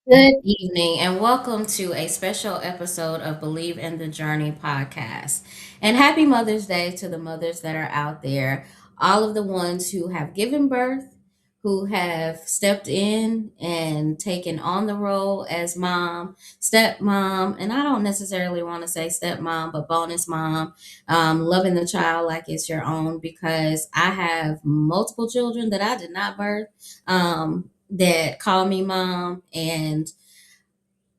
Good evening, and welcome to a special episode of Believe in the Journey podcast. And happy Mother's Day to the mothers that are out there, all of the ones who have given birth, who have stepped in and taken on the role as mom, stepmom, and I don't necessarily want to say stepmom, but bonus mom, loving the child like it's your own because I have multiple children that I did not birth. That call me mom, and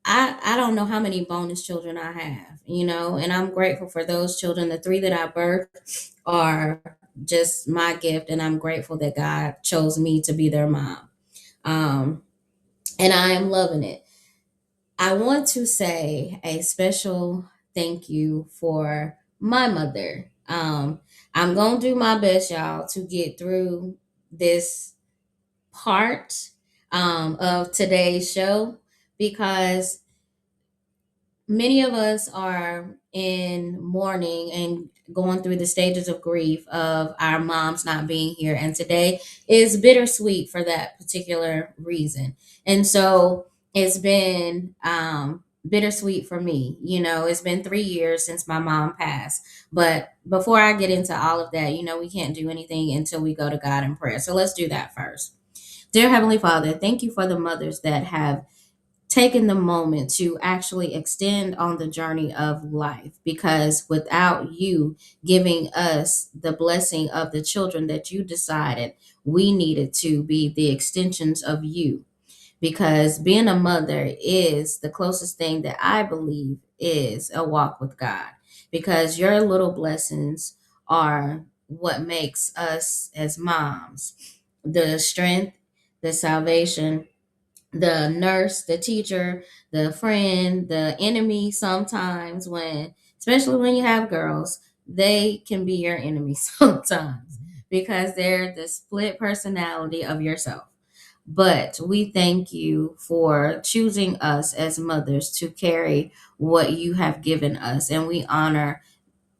I don't know how many bonus children I have, and I'm grateful for those children. The three that I birthed are just my gift, and I'm grateful that God chose me to be their mom. Um, and I am loving it. I want to say a special thank you for my mother. I'm going to do my best, y'all, to get through this part of today's show because many of us are in mourning and going through the stages of grief of our moms not being here. And today is bittersweet for that particular reason. And so it's been bittersweet for me. It's been 3 years since my mom passed. But before I get into all of that, we can't do anything until we go to God in prayer. So let's do that first. Dear Heavenly Father, thank you for the mothers that have taken the moment to actually extend on the journey of life, because without you giving us the blessing of the children that you decided we needed to be the extensions of you, because being a mother is the closest thing that I believe is a walk with God, because your little blessings are what makes us as moms the strength, the salvation, the nurse, the teacher, the friend, the enemy. Sometimes, especially when you have girls, they can be your enemy sometimes because they're the split personality of yourself. But we thank you for choosing us as mothers to carry what you have given us, and we honor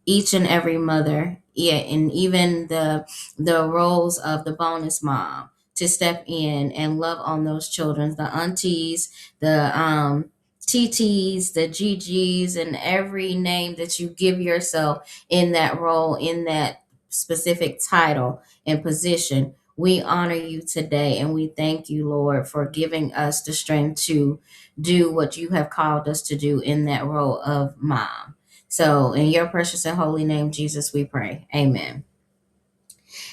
each and every mother, yeah, and even the roles of the bonus mom to step in and love on those children, the aunties, the TTs, the GGs, and every name that you give yourself in that role, in that specific title and position. We honor you today, and we thank you, Lord, for giving us the strength to do what you have called us to do in that role of mom. So, in your precious and holy name, Jesus, we pray. Amen.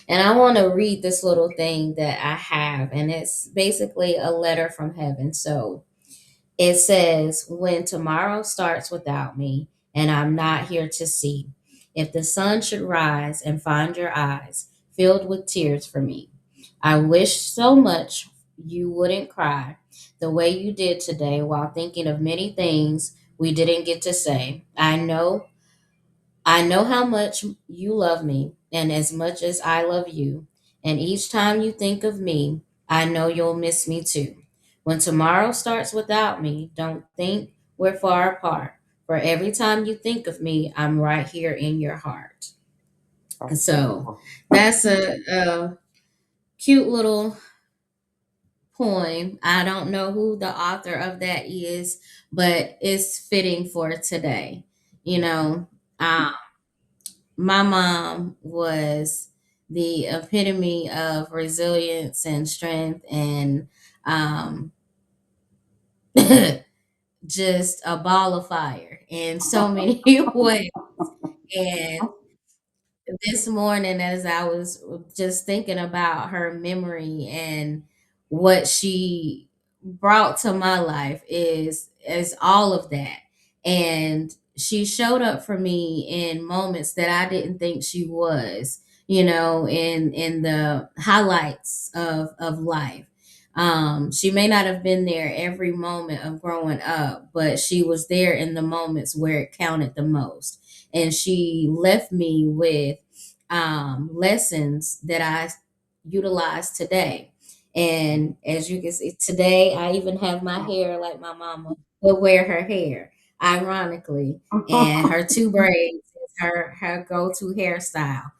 And I want to read this little thing that I have, and it's basically a letter from heaven. So, it says, when tomorrow starts without me and I'm not here to see, if the sun should rise and find your eyes filled with tears for me, I wish so much you wouldn't cry the way you did today while thinking of many things we didn't get to say. I know how much you love me and as much as I love you. And each time you think of me, I know you'll miss me too. When tomorrow starts without me, don't think we're far apart. For every time you think of me, I'm right here in your heart. And so that's a cute little poem. I don't know who the author of that is, but it's fitting for today. You know, um, my mom was the epitome of resilience and strength and um, just a ball of fire in so many ways. And this morning, as I was just thinking about her memory and what she brought to my life is all of that. And she showed up for me in moments that I didn't think she was, in the highlights of life. She may not have been there every moment of growing up, but she was there in the moments where it counted the most, and she left me with lessons that I utilize today. And as you can see today, I even have my hair like my mama would wear her hair, ironically, and her two braids is her go-to hairstyle.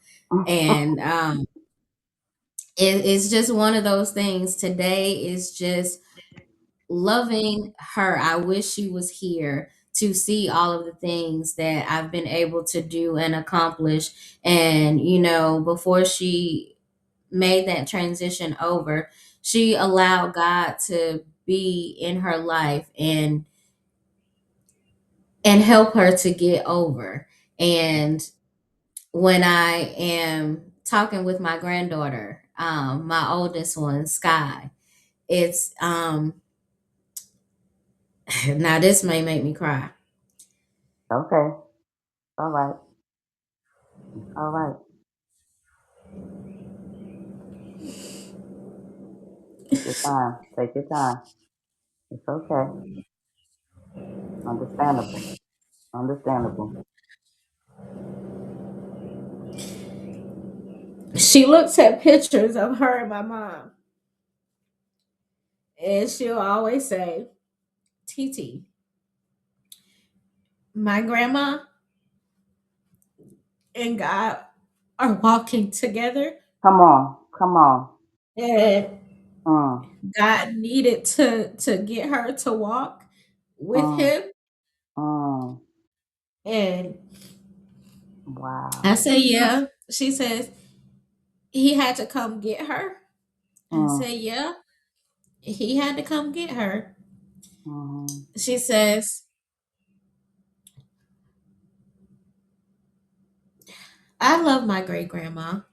And it's just one of those things. Today is just loving her. I wish she was here to see all of the things that I've been able to do and accomplish. And, before she made that transition over, she allowed God to be in her life and help her to get over. And when I am talking with my granddaughter, my oldest one, Sky, it's now this may make me cry. Okay. All right. All right. Take your time. Take your time. It's okay. Understandable. Understandable. She looks at pictures of her and my mom, and she'll always say, "Titi, my grandma and God are walking together, Come on. Come on. and Mm. God needed to get her to walk with Mm. Him." Mm. And I Wow. say, "Yeah." She says, "He had to come get her." I Mm. say, "Yeah, he had to come get her." Mm. She says, "I love my great grandma, Mm.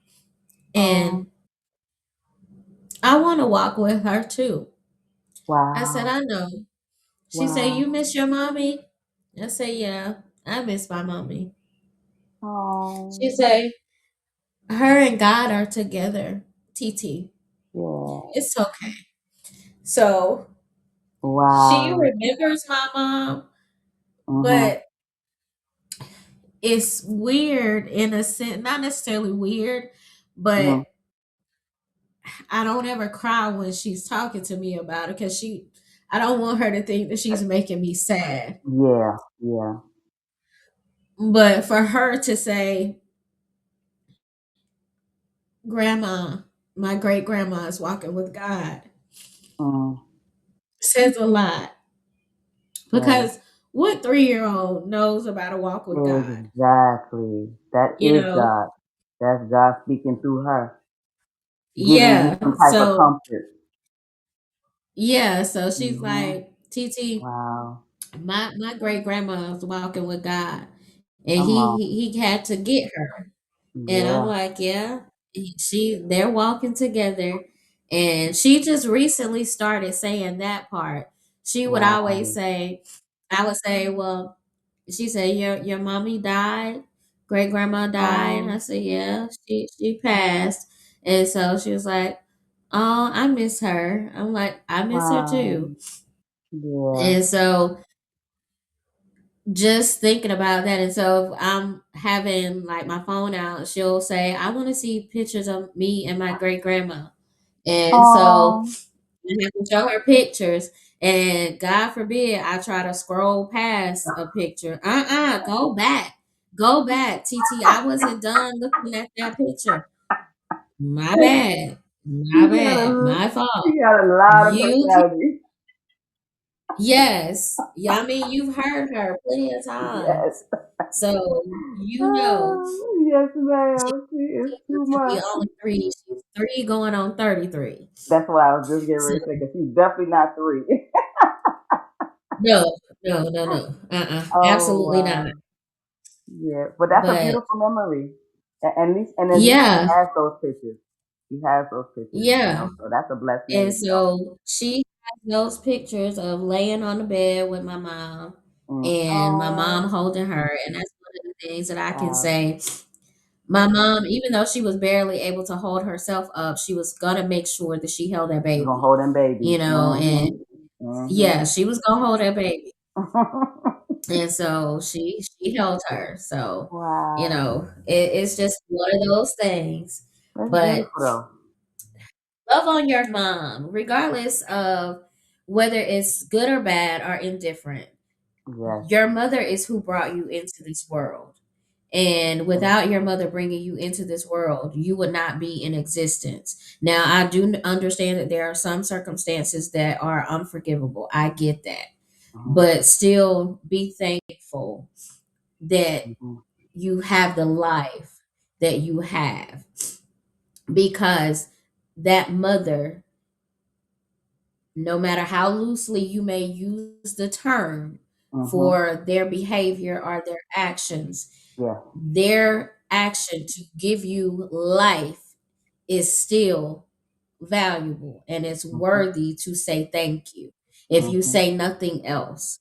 and I want to walk with her too." I said, Wow. "I know." She said, "You Wow. miss your mommy?" I said, "Yeah, I miss my mommy." She Oh. said, "Her and God are together, TT. Yeah. It's okay." So she Wow. remembers my mom, Mhm. but it's weird in a sense, not necessarily weird, Mhm. but I don't ever cry when she's talking to me about it because I don't want her to think that she's making me sad. Yeah. Yeah. But for her to say, "Grandma, my great grandma is walking with God," Mm. says a lot Right. because what 3-year-old knows about a walk with God? Exactly. That You is know? God. That's God speaking through her, giving you Yeah. some type of comfort. So she's Mhm. like, "TT, Wow. my great grandma was walking with God, and Come on. he had to get her." And I'm Yeah. like, "Yeah." They're walking together, and she just recently started saying that part. She would always Right. say, I would say, "Well," she said, "Your mommy died, great grandma died." I Oh. said, "Yeah, she passed." And so she was like, "Oh, I miss her." I'm like, "I miss her Wow. too." Yeah. And so just thinking about that, and so if I'm having like my phone out, she'll say, "I want to see pictures of me and my great grandma." And so Oh. I have to show her pictures, and God forbid I try to scroll past a picture. Go back, TT. I wasn't done looking at that picture. My bad, my She got bad, a my fault. she got a lot of You personality. Yes. Yeah, I mean, you've heard her plenty of Yes. times. So, you know, Oh, yes, she ma'am. She is too to be much. only 3. She's 3 going on 33. That's what I was just getting So, ready to say, 'cause she's definitely not three. no, no, no, no. Oh, Absolutely not. wow. Yeah, but that's a But beautiful memory. At least she yeah, has those pictures. She has those pictures, yeah. so that's a blessing in And itself. so she has those pictures of laying on the bed with my mom and my mom Oh, holding her. And that's one of the things that I can wow. say. My mom, even though she was barely able to hold herself up, she was gonna make sure that she held that You're gonna baby, hold them babies. and Mm-hmm. yeah, Mm-hmm. she was gonna hold that baby. And so she held her. So, Wow. it's just one of those things. That's But beautiful though. love on your mom, regardless of whether it's good or bad or indifferent. Yes. Your mother is who brought you into this world. And Mm-hmm. without your mother bringing you into this world, you would not be in existence. Now, I do understand that there are some circumstances that are unforgivable. I get that. But still be thankful that Mm-hmm. you have the life that you have, because that mother, no matter how loosely you may use the term Mm-hmm. for their behavior or their actions, Yeah. their action to give you life is still valuable and it's Mm-hmm. worthy to say thank you if you Mm-hmm. say nothing else.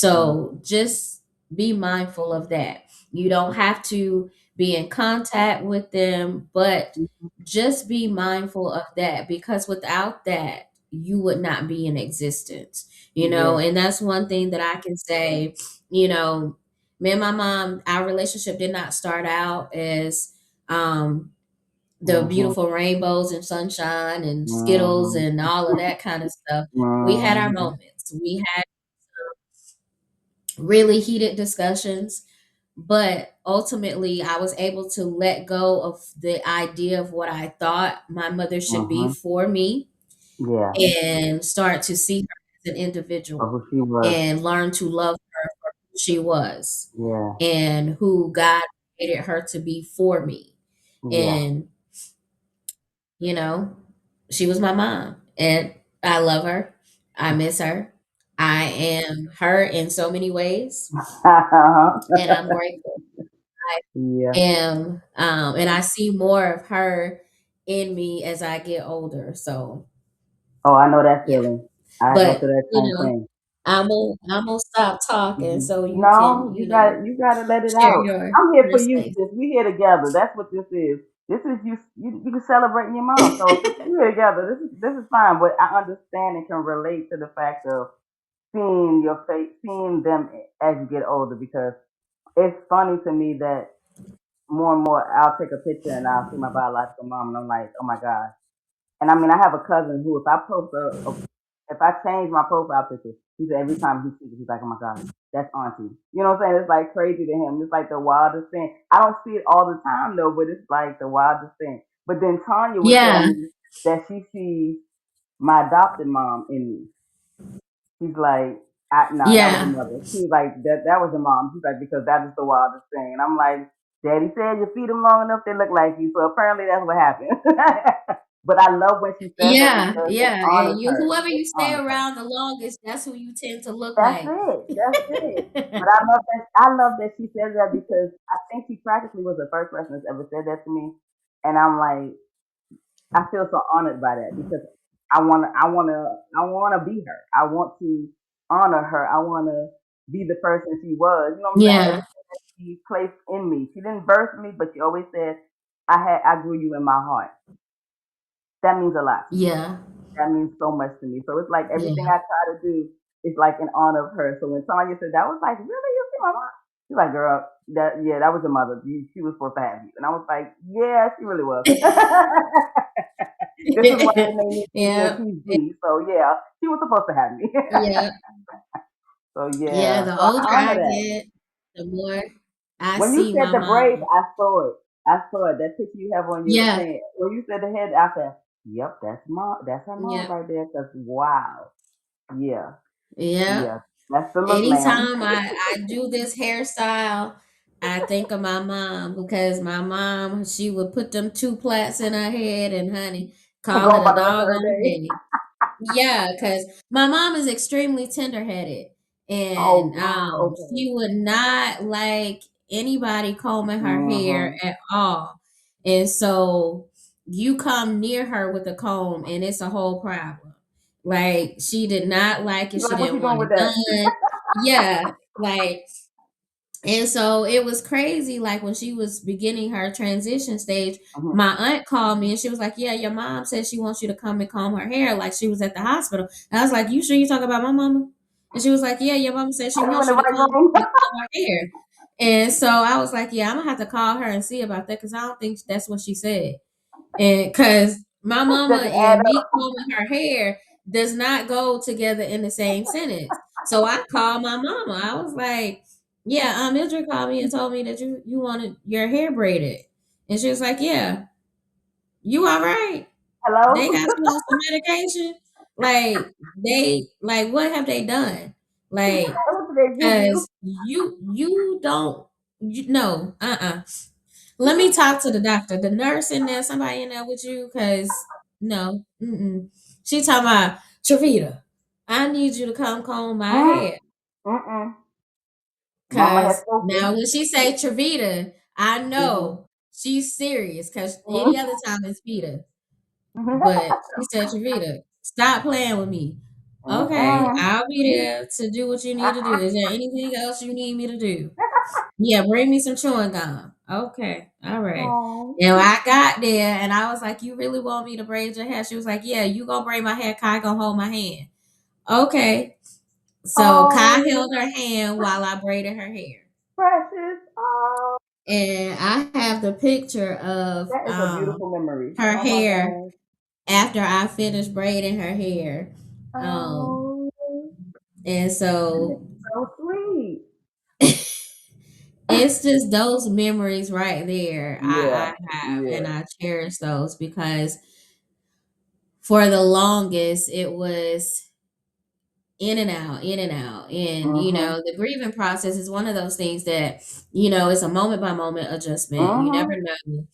Mm-hmm. So just be mindful of that. You don't have to be in contact with them, but just be mindful of that, because without that, you would not be in existence, Yeah. and that's one thing that I can say. Me and my mom, our relationship did not start out as um the Mm-hmm. beautiful rainbows and sunshine and Skittles Mm-hmm. and all of that kind of stuff. We had our Mm-hmm. moments. We had really heated discussions, but ultimately I was able to let go of the idea of what I thought my mother should be Mm-hmm. for me Yeah. and start to see her as an For individual who she was. and learn to love her for who she was Yeah. and who God created her to be for me. Yeah. And You know, she was my mom, and I love her. I miss her. I am her in so many ways, and I'm grateful. I Yeah. am, and I see more of her in me as I get older. So, Oh, I know that yeah. feeling. I go But through that you same know, thing. I'm gonna stop talking so you can, No, you got to let it share out. your I'm here for you, space. sis. We here together. That's what this is. This is you can celebrate your mom. So we here together. This is fine. But I understand and can relate to the fact of seeing your face, seeing them as you get older. Because it's funny to me that more and more I'll take a picture and I'll see my biological mom and I'm like, oh my god. And I mean, I have a cousin who, if I post if I change my profile picture, he said every time he sees it, he's like, oh my God, that's auntie. You know what I'm saying? It's like crazy to him. It's like the wildest thing. I don't see it all the time though, but it's like the wildest thing. But then Tanya would tell Yeah, me that she sees my adopted mom in me. She's like, nah, that was the yeah, mother. She was like, that was the mom. She's like, because that is the wildest thing. And I'm like, Daddy said you feed them long enough, they look like you. So apparently that's what happened. But I love when she says that yeah, because it yeah. honors And you, her. whoever It you stay honors her. around the longest, that's who you tend to look That's like. it. That's it. But I love that. I love that she says that because I think she practically was the first person that's ever said that to me. And I'm like, I feel so honored by that because I wanna be her. I want to honor her. I wanna be the person she was. You know what I'm saying? Yeah, Everything that she placed in me. She didn't birth me, but she always said, I grew you in my heart. That means a lot to me. yeah, That means so much to me. So it's like everything yeah. I try to do is like in honor of her. So when Tanya said that, I was like, really? You see my mom? She's like, girl, that was your mother. She was supposed to have you. And I was like, yeah, she really was. This is why they made me Yeah, PG. So yeah, she was supposed to have me. yeah, So yeah. yeah, The so I older honor I that. get, the more I When you see said my the braids, mom. I saw it. I saw it. That picture you have on your Yeah, thing. When you said the head, I said, "Yep, that's mom. That's her mom yeah, right there." Cause wow, yeah, yeah. yeah, that's the look, ma'am. Anytime I do this hairstyle, I think of my mom, because my mom, she would put them two plaits in her head and honey, call Go it a about the rest of her doggone day. day. Yeah, because my mom is extremely tender-headed, Oh and wow, okay. she would not like anybody combing her hair Mhm. at all. And so you come near her with a comb, and it's a whole problem. Like, she did not like it. You're She like, what didn't you doing want with it that? done. Yeah, like, and so it was crazy. Like, when she was beginning her transition stage, Mhm. my aunt called me and she was like, "Yeah, your mom said she wants you to come and comb her hair." Like, she was at the hospital. And I was like, "You sure you talking about my mama?" And she was like, "Yeah, your mama said she Are you in wants the you to right come room? and comb her hair." And so I was like, "Yeah, I'm gonna have to call her and see about that, because I don't think that's what she said." And because my mama Doesn't add and me up. combing her hair does not go together in the same sentence. So I called my mama. I was like, Yeah, Mildred called me and told me that you wanted your hair braided, and she was like, "Yeah, you all right? They Hello? got you on some medication? Like like what have they done? Like, What did they give you? cause you don't no, Let me talk to the doctor, the nurse in there, somebody in there with you, cause no, She talking about Triveda. I need you to come comb my Mm, hair. mm-mm. Mama has Cause now spoken. when she say Triveda, I Mm-hmm. know she's serious. Cause any Mm-hmm. other time it's Vita. But she said, Triveda, stop playing with me. Okay, Mm-mm. I'll be there to do what you need to do. Is there anything else you need me to do? Yeah, bring me some chewing gum. Okay, all right. Oh. And when I got there and I was like, you really want me to braid your hair? She was like, yeah, you gonna braid my hair, Kai gonna hold my hand. Okay. So Kai Oh, held her hand while I braided her hair. precious. Oh, And I have the picture of that is a beautiful memory. her Oh my hair God. after I finished braiding her hair. Um, Oh, and that is so so sweet. it's just those memories right there Yeah, I have, and yeah. I cherish those because for the longest it was in and out, in and out. And, Mhm, the grieving process is one of those things that, it's a moment by moment adjustment. You never mhm. know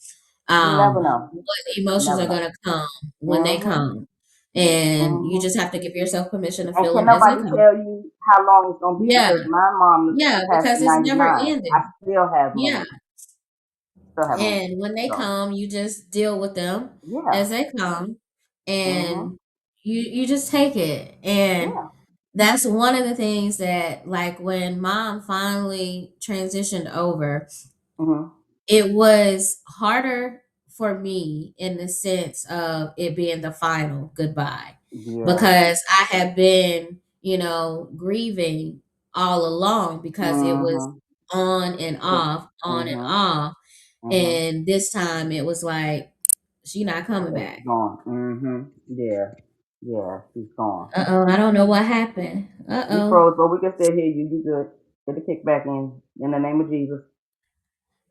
You never know. what emotions Never are know. going to come when they Mhm, come. And you mhm. just have to give yourself permission to And feel can them as they nobody come. tell you how long it's gonna be? Yeah. Because my mom Yeah, passed because in it's never '99. I ending. still have Yeah. memories. Still have memories. And when they So come, you just deal with them yeah. as they come, Mhm. and you just take it. And Yeah. that's one of the things that, like, when mom finally transitioned over, Mhm. it was harder for me in the sense of it being the final goodbye, Yeah. because I had been, grieving all along because it was Mhm. on and off, on and Mhm. off. Mhm. And this time it was like, she not coming It's back. gone. Mhm. Yeah. Yeah. She's gone. Uh-oh, I don't know what happened. You Uh-oh. froze, but we can still hear you. You good. Get the kick back in the name of Jesus.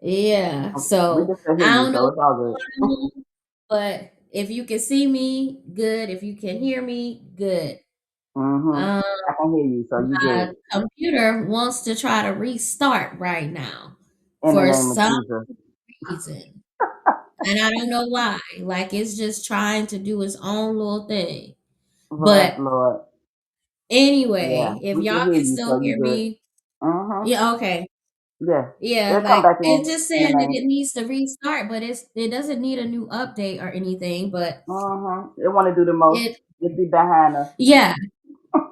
Yeah. We So can still hear I you, don't know so what's it's all good. going on, but if you can see me, good. If you can hear me, good. Mhm. Um, I can hear you, so you my good. computer wants to try to restart right now In the for name of some Jesus. reason. And I don't know why. Like, it's just trying to do its own little thing. Bless But Lord. Yeah. anyway, if We can y'all hear can you, so still you hear good. me, Mhm. yeah, okay. Yeah. Yeah, It'll come like back it just in the saying that name. it needs to restart, but it doesn't need a new update or anything. But Mhm. It want to do the most. it, It be behind us. yeah,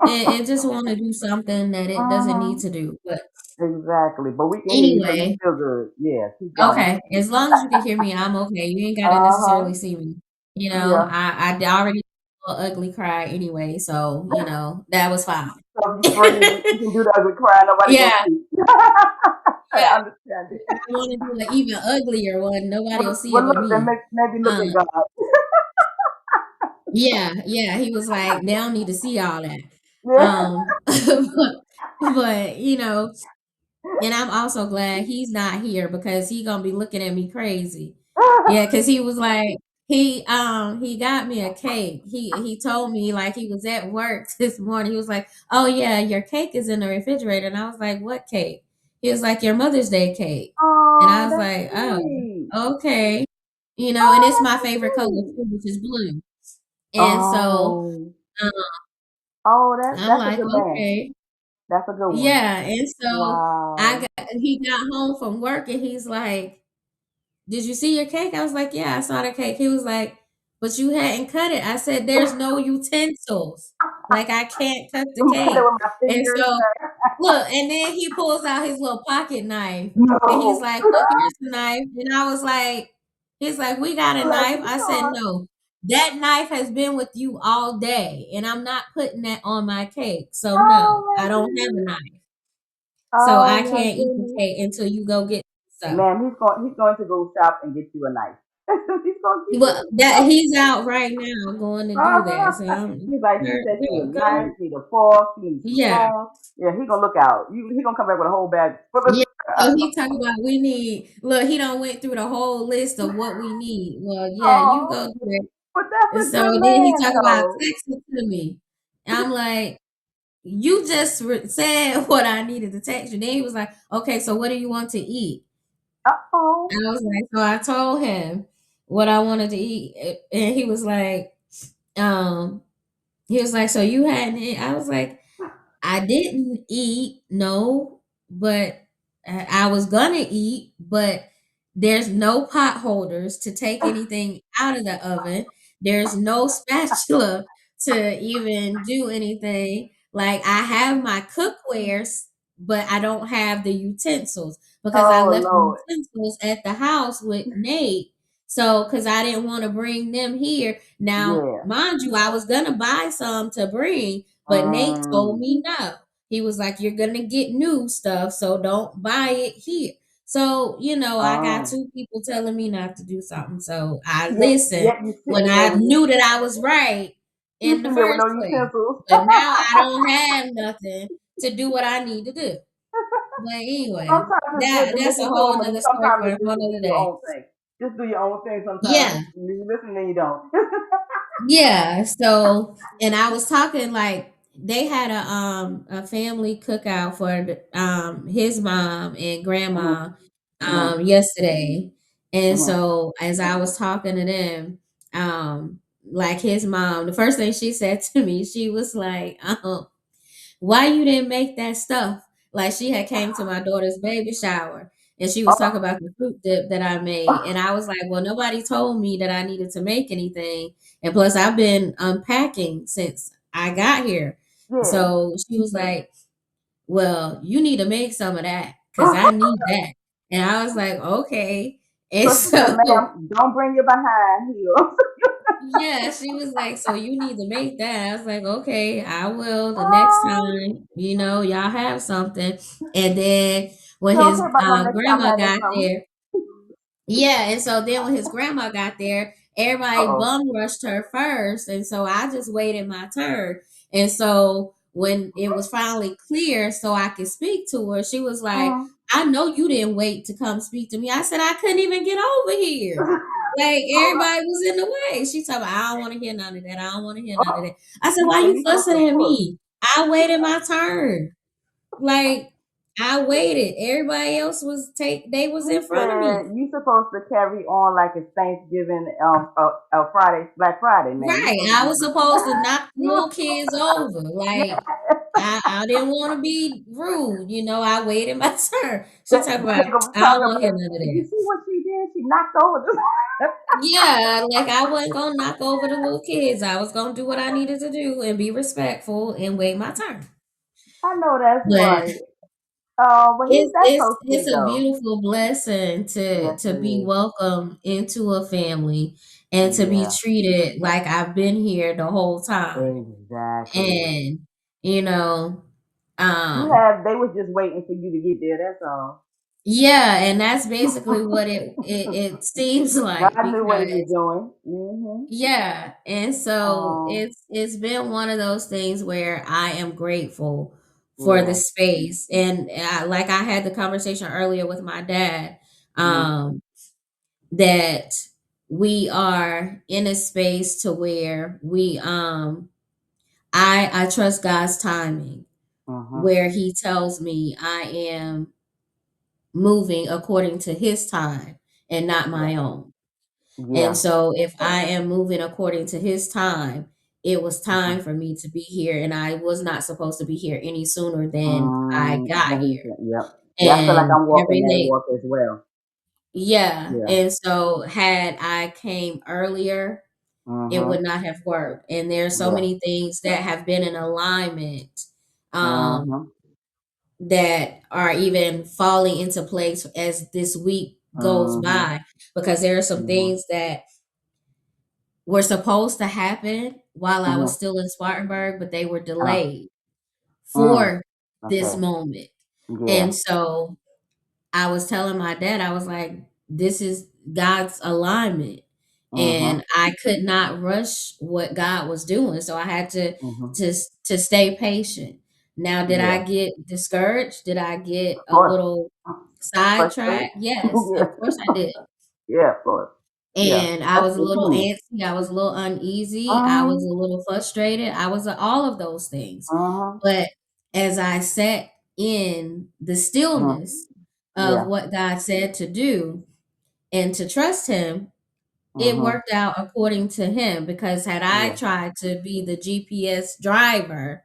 it just want to do something that it doesn't need Mhm. to do. But Exactly. But we can hear you, so you anyway, feel good. Yeah. Keep going. okay, as long as you can hear me, I'm okay. You ain't gotta Uh necessarily huh. see me. Yeah. I already did a little ugly cry anyway, so that was fine. So if you freeze, you can do the ugly cry. Nobody Yeah, gonna see. yeah. I understand it. If I want to do an even uglier one, nobody will see it Well, but look, then me. maybe look Um, at God. yeah, yeah. He was like, they don't need to see all that. Yeah. But and I'm also glad he's not here because he gonna be looking at me crazy. Yeah, because he was like, he got me a cake. He told me, like, he was at work this morning. He was like, "Oh yeah, your cake is in the refrigerator." And I was like, "What cake?" He was like, "Your Mother's Day cake." And I Oh, was that's like, "Oh, sweet. okay." And it's Oh, my that's favorite color sweet. too, which is blue. And so Oh, um, oh, I'm that's a like, good man. okay. That's a good one. Yeah, and so Wow. he got home from work and he's like, "Did you see your cake?" I was like, "Yeah, I saw the cake." He was like, "But you hadn't cut it." I said, "There's no utensils. Like, I can't cut the I'm cut it cake." with my And fingers. so look, and then he pulls out his little pocket knife and he's No. like, "Well, here's the knife." And I was like, he's like, "We got a Bless knife." his I said, heart. "No. That knife has been with you all day, and I'm not putting that on my cake. So Oh no, my I don't have a goodness. knife. So Oh I my can't eat the goodness. cake until you go get stuff." Man, he's going to go shop and get you a knife. He's gonna keep Well, doing that stuff. he's out right now going to do that. So I'm He's like, she sure, said she girl, was nice, go. she the fourth, she needs some Yeah. spoons. Yeah, he gonna look out. He gonna come back with a whole bag full of Yeah. So stuff. he talking about we need look, he don't went through the whole list of what we need. Well, yeah, you Oh, go do it. but that's And a so good then he man talk about though. texting to me. I'm like, you just said what I needed to text you. Then he was like, okay, so what do you want to eat? Uh-oh. And I was like, so I told him what I wanted to eat. And um, he was like, so you hadn't eat? I was like, I didn't eat, no, but I was gonna eat, but there's no pot holders to take anything out of the oven. There's no spatula to even do anything. Like I have my cookwares, but I don't have the utensils because I Oh left the Lord. utensils at the house with Nate. So, because I didn't want to bring them here. Now, Yeah. mind you, I was gonna buy some to bring, but Nate told Mm. me no. He was like, "You're gonna get new stuff, so don't buy it here." So, I got Oh. two people telling me not to do something. So I Yet, listened yet you when sitting there I with knew that I was right you in the sitting there with first no place. utensils. But now I don't have nothing to do what I need to do. But anyway, Sometimes it's good that to that's a listen to whole them, and nother story sometimes for it's good to do another your day. own thing. Just do your own thing sometimes. Yeah. You listen and you don't. Yeah, so and I was talking like they had a family cookout for his mom and Mhm, grandma mhm, yesterday. And mhm. so as I was talking to them, like his mom, the first thing she said to me, she was like, why you didn't make that stuff? Like she had came to my daughter's baby shower and she was talking Oh, about the fruit dip that I made. And I was like, well, nobody told me that I needed to make anything. And plus I've been unpacking since I got here. yeah. So she was like, well, you need to make some of that because I need that. And I was like, okay. And So she said, so "Ma'am, don't bring your behind here." yeah, she was like, "So you need to make that." I was like, "Okay, I will the next Oh, time, y'all have something." And then when you don't his care about no next time grandma having got something. there, yeah, and so then when his grandma got there, Uh everybody oh. bum rushed her first, and so I just waited my turn. And so when it was finally clear, so I could speak to her, she was like, Mm. "I know you didn't wait to come speak to me." I said, "I couldn't even get over here. Like Oh, everybody was in the way." She told me, "I don't want to hear none of that. I don't want to hear none of oh. that." I said, She "Why said you you supposed to fussing at push. me? I waited my turn. Like I waited. Everybody else was they was She in front of me." said you supposed to carry on like it's Thanksgiving, Friday, Black Friday, man. You Right. supposed to I be was supposed to knock the you. little kids over. Like I didn't want to be rude, I waited my turn. She talking Then about they gonna be I don't telling want to hear her, none of "You that. see what she did? She knocked over this." Yeah, like I wasn't gonna knock over the little kids. I was gonna do what I needed to do and be respectful and wait my turn. I know that's But right. Oh, but it's that's it's so it's sweet a though. beautiful blessing to Yes, to it be is. welcomed into a family and to be Yeah, treated like I've been here the whole time. exactly. And you know, You um, have. They was just waiting for you to get there. That's all. yeah, and that's basically what it seems like God knew what He was because doing. Mhm. yeah, and so Oh, it's been one of those things where I am grateful for the yeah. space, and like I had the conversation earlier with my dad, Mhm. um, that we are in a space to where I trust God's timing, Mhm. where He tells me I am moving according to His time and not Yeah. my own. And Yeah. so if I am moving according to his time, it was Mhm. time for me to be here and I was not supposed to be here any sooner than I got Then he here. said, "Yep." Yeah, I feel like And I'm walking that everything walk as well. yeah, Yeah. and so had I came earlier, it would Mhm. not have worked. And there are so Yeah. many things that have been in alignment Mhm. that are even falling into place as this week goes Mhm. by because there are some Mhm. things that were supposed to happen while I was Mhm. still in Spartanburg, but they were Uh, delayed mm. for this Okay. moment. Yeah. And so I was telling my dad, I was like, this is God's alignment, Mhm. and I could not rush what God was doing. So I had Mhm. to to stay patient. Now, did I Yeah. get discouraged? Did I get Of a course. little Frustrated. sidetracked? Yes, of Yeah. course I did. Yeah. Of course. Yeah. And I That's was a the little key. antsy, I was a little uneasy, I was Mhm. a little frustrated, I was all of those things. Mhm. But as I sat in the Mhm. stillness of Yeah. what God said to do and to trust Him, it Mhm. worked out according to Him, because had I Yeah. tried to be the GPS driver,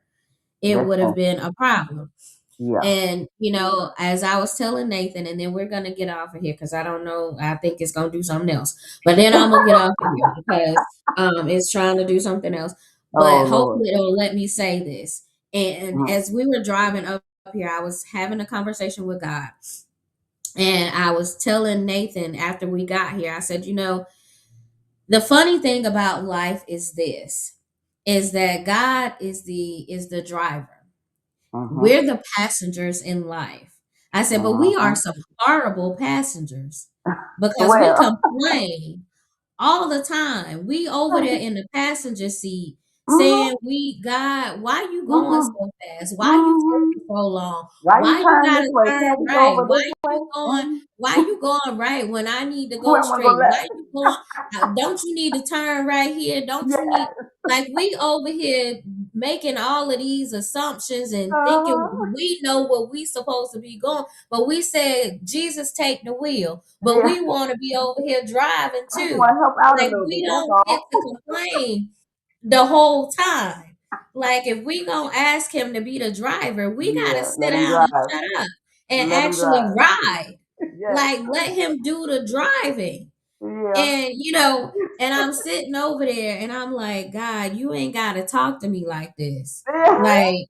it would have Listen. been a problem. Yeah. And, as I was telling Nathan, and then we're going to get off of here because I don't know, I think it's going to do something else. But then I'm going to get off of here because it's trying to do something else. Oh But Lord. hopefully it'll let me say this. And Mm. as we were driving up here, I was having a conversation with God. And I was telling Nathan after we got here, I said, the funny thing about life is this, is that God is the driver. Mhm. We're the passengers in life. I said, but we are Mhm. some horrible passengers because we Well. complain all the time. We over there in the passenger seat Mhm. saying, "We God, why you going Mhm. so fast? Why you Mhm. taking so long? Why you Why you turn this gotta way? turn Can't we go right? over this way? Mhm. Why you going right when I need to Who go I want to go straight? Why left? you going? Don't you need to turn right here? Don't you need?" Yeah. Like, we over here making all of these assumptions and thinking Uh-huh. we know what we supposed to be going, but we said Jesus take the wheel, but Yeah. we want to be over here driving I just too. want to help out a Like, little we bit. That's don't get all. to complain the whole time. Like, if we gonna ask him to be the driver, we gotta Yeah. sit Let him down and drive. shut up and Let him actually drive. ride. Yes. Like, let him do the driving. Yeah. And and I'm sitting over there and I'm like, God, you ain't gotta talk to me like this. Yeah. Like,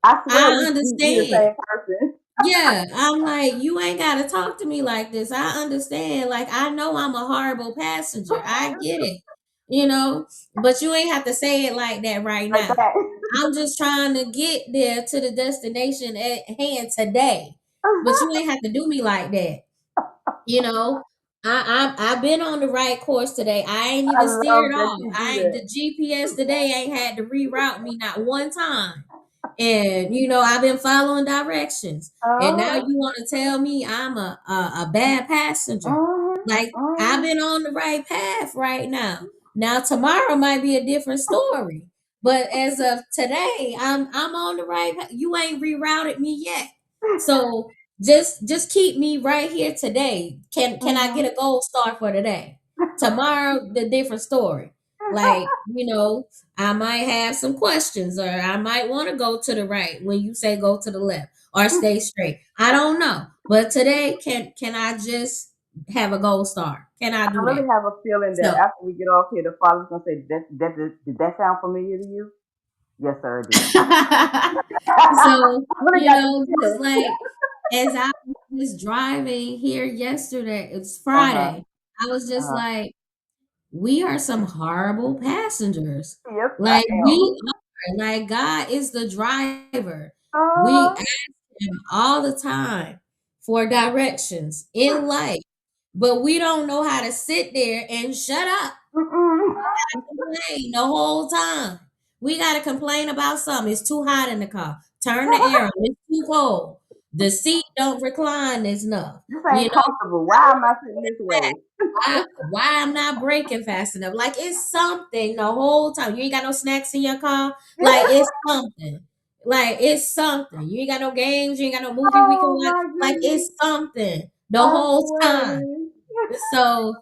I swear I we the understand. same person. Yeah, I'm like, you ain't gotta talk to me like this. I understand. Like, I know I'm a horrible passenger. I get it, but you ain't have to say it like that right Like now. that. I'm just trying to get there to the destination at hand today. But you ain't have to do me like that. You know, I've been on the right course today. I ain't I even steered love that off. you do I ain't that. the GPS today ain't had to reroute me not one time. And I've been following directions. And now Uh, you want to tell me I'm a bad passenger. uh, Like, I've uh, been on the right path right now. Now tomorrow might be a different story. But as of today, I'm on the right path. You ain't rerouted me yet. So just keep me right here today. Can I uh, get a gold star for today? Tomorrow, the different story. Like, I might have some questions, or I might want to go to the right when you say go to the left or stay straight. I don't know. But today, can I just have a gold star? Can I I do that? really have a feeling that So after we get off here, the father's gonna say, did that sound familiar to you?" Yes, sir, it did. so, I really got the just feeling. like as I was driving here yesterday, it's Uh huh. Friday. I was Uh just huh. like, we are some horrible passengers. Yes, I Like, am. we are. Like, God is the driver. We Uh, ask him all the time for directions in life, but we don't know how to sit there and shut up, mm-mm. complain the whole time. We gotta complain about something. It's too hot in the car. Turn the air on. It's too cold. The seat don't recline enough. This You ain't know, comfortable. Why am I sitting this way? why I'm not braking fast enough. Like, it's something the whole time. You ain't got no snacks in your car. Like, it's something. Like, it's something. You ain't got no games. You ain't got no movie we can Oh watch. my Like, goodness. it's something the I whole swear it time. is. So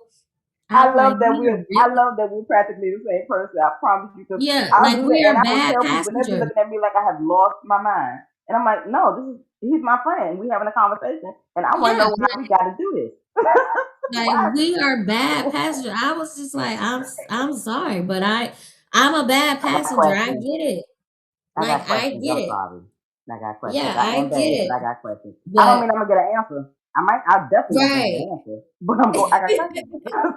I'm like, we are I really, love that we're practically the same person. I promise you, because yeah, I'll like, do that we and are I will bad tell people, and they'll be passengers. looking at me like I have lost my mind. And I'm like, no, he's my friend. We having a conversation, and I want to Yeah, know why we got to do this. like, Why? we are bad passengers. I was just like, I'm sorry, but I'm a bad I got passenger. I questions. get it. I Like, got I questions. get I'm it. sorry. I got questions. Yeah, I I am get bad, but it. I got questions. I don't But mean I'm gonna get an answer. I definitely not gonna get right. an answer, but I'm going. I got questions.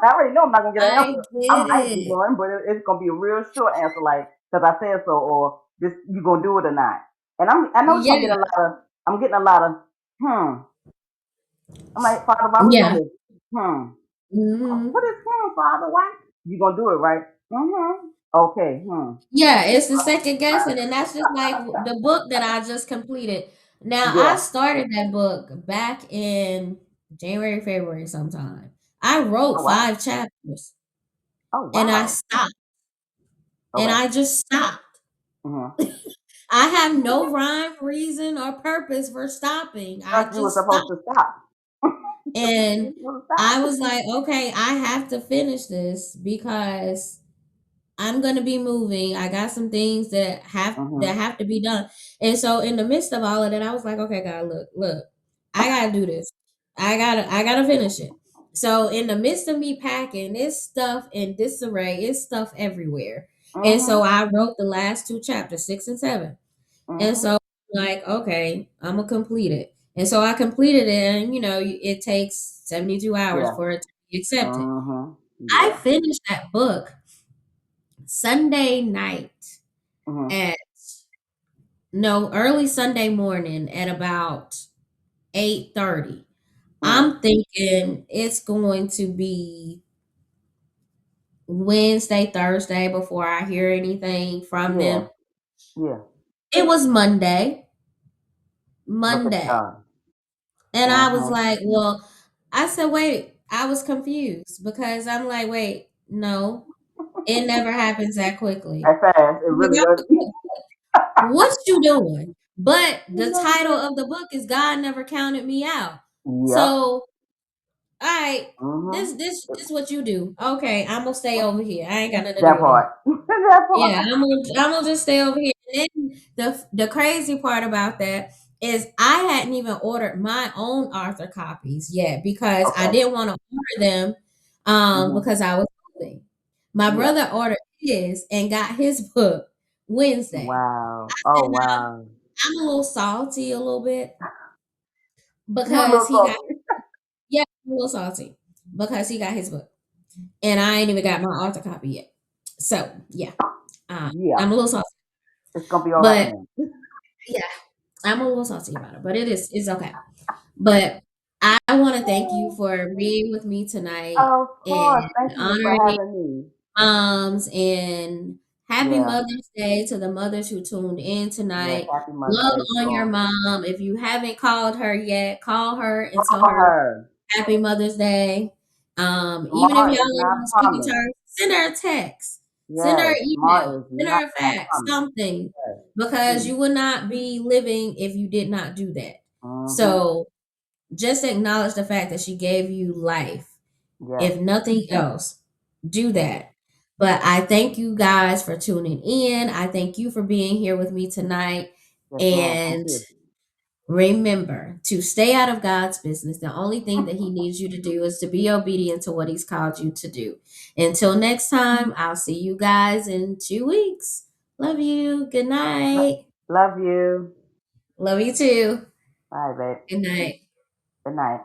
I already know I'm not gonna get an I answer. I get might get it. one, but it's gonna be a real short answer, like because I said so, or this you gonna do it or not. And I know it's gonna get Yeah. a lot of. I'm getting a lot of. Hmm. I'm like, Father, why we doing Yeah. this? Hmm. Hmm. What is Father? Why? You gonna do it, right? Mm-hmm. Okay. Hmm. Yeah, it's the second guessing, and that's just like the book that I just completed. Now, I Yeah. started that book back in January, February sometime. I wrote Oh wow. 5 chapters Oh and I wow. stopped, and Okay. I just stopped. Mm-hmm. I have no rhyme, reason, or purpose for stopping. I Because you were just supposed stopped. to stop. And You were supposed to I stop. was like, okay, I have to finish this because I'm gonna be moving. I got some things that Mm-hmm. have to be done. And so in the midst of all of that, I was like, okay, God, look, I gotta do this. I gotta finish it. So in the midst of me packing, this stuff in disarray, it's stuff everywhere. And so Mm-hmm. I wrote the last 2 chapters, 6 and 7. And Mm-hmm. so like, okay, I'm gonna complete it. And so I completed it, and it takes 72 hours Yeah. for it to be accepted. Mm-hmm. I Yeah. finished that book Sunday night Mm-hmm. at no, early Sunday morning at about 8:30. Mm-hmm. I'm thinking it's going to be Wednesday, Thursday before I hear anything from Yeah. them. Yeah. It was Monday. Look at Monday. God. And I was Mm-hmm. like, well, I said, wait, I was confused because I'm like, wait, no, it never happens that quickly. That fast. It Like, really does. what you doing? But It the really title does. of the book is God Never Counted Me Out. Yep. So, all right, this Mm-hmm. this this what you do. Okay, I'm gonna stay over here. I ain't got nothing to do That with that. part. That Yeah, part. I'm gonna just stay over here. And then the crazy part about that is I hadn't even ordered my own author copies yet because I Okay. didn't want to order them Mm-hmm. because I was moving. My Yeah. brother ordered his and got his book Wednesday. Wow. Oh And wow. I'm a little salty a little bit You a because little he got salty. yeah, I'm a little salty because he got his book and I ain't even got my author copy yet. So yeah, Yeah. I'm a little salty, It's gonna be all right but now. yeah, I'm a little salty about it, but it's okay. But I want to thank you for being with me tonight Of and course. Thank you for honoring having me. moms, and happy Yeah. Mother's Day to the mothers who tuned in Yes. tonight. Happy Mother's Love Day to on your all. mom. If you haven't called her yet, call her and tell For her her. happy Mother's Day. Even if Tomorrow y'all is ain't not on speaking promised. terms, send her a text, send her Yes. an email, Tomorrow is send not her a fax, promised. something, Yes. because Please. you would not be living if you did not do that. Mm-hmm. So just acknowledge the fact that she gave you life. Yes. If nothing else, do that. But I thank you guys for tuning in. I thank you for being here with me tonight. Yes, ma'am. Thank And you. remember to stay out of God's business. The only thing that He needs you to do is to be obedient to what He's called you to do. Until next time, I'll see you guys in 2 weeks. Love you. Good night. Love you. Love you too. Bye, babe. Good night. Good night.